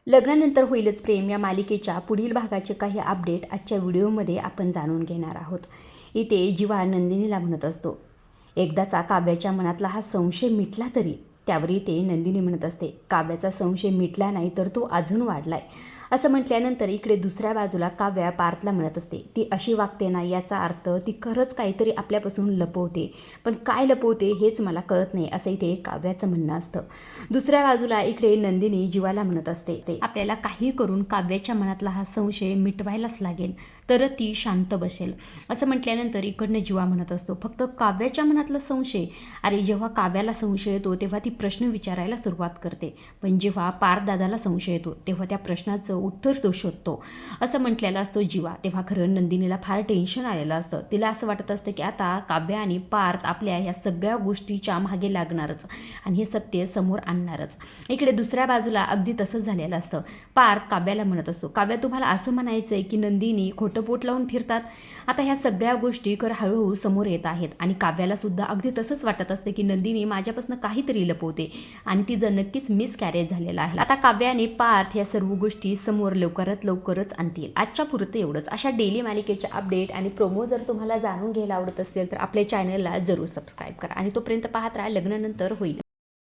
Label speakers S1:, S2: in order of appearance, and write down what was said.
S1: लग्नानंतर होईलच प्रेम या मालिकेच्या पुढील भागाचे काही अपडेट आजच्या व्हिडिओमध्ये आपण जाणून घेणार आहोत. इथे जीवा नंदिनीला म्हणत असतो, एकदाचा काव्याच्या मनातला हा संशय मिटला तरी. त्यावर इथे नंदिनी म्हणत असते, काव्याचा संशय मिटला नाही तर तो अजून वाढलाय. असं म्हटल्यानंतर इकडे दुसऱ्या बाजूला काव्या पार्थला म्हणत असते, ती अशी वागते ना याचा अर्थ ती खरंच काहीतरी आपल्यापासून लपवते, पण काय लपवते हेच मला कळत नाही, असं इथे काव्याचं म्हणणं असतं. दुसऱ्या बाजूला इकडे नंदिनी जीवाला म्हणत असते, आपल्याला काही करून काव्याच्या मनातला हा संशय मिटवायलाच लागेल, तर ती शांत बसेल. असं म्हटल्यानंतर इकडनं जीवा म्हणत असतो, फक्त काव्याच्या मनातला संशय. अरे जेव्हा काव्याला संशय येतो तेव्हा ती प्रश्न विचारायला सुरुवात करते, पण जेव्हा पारदादाला संशय येतो तेव्हा त्या प्रश्नाचं उत्तर तो शोधतो, असं म्हटलेलं असतो जीवा. तेव्हा खरं नंदिनीला फार टेन्शन आलेलं असतं. तिला असं वाटत असतं की आता काव्या आणि पार्थ आपल्या या सगळ्या गोष्टीच्या मागे लागणारच आणि हे सत्य समोर आणणारच. इकडे दुसऱ्या बाजूला अगदी तसंच झालेलं असतं. पार्थ काव्याला म्हणत असतो, काव्या तुम्हाला असं म्हणायचं आहे की नंदिनी खोटं पोट लावून फिरतात. आता ह्या सगळ्या गोष्टी हळूहळू समोर येत आहेत आणि काव्याला सुद्धा अगदी तसंच वाटत असते की नंदिनी माझ्यापासून काहीतरी लपवते आणि तिचं नक्कीच मिसकॅरेज झालेलं आहे. आता काव्या आणि पार्थ या सर्व गोष्टी समोर लवकरात लवकरच आणतील. आजच्या पुरतं एवढंच. अशा डेली मालिकेचे अपडेट आणि प्रोमो जर तुम्हाला जाणून घ्यायला आवडत असतील तर आपल्या चॅनलला जरूर सबस्क्राईब करा आणि तोपर्यंत पाहत राहा लग्नानंतर होईल.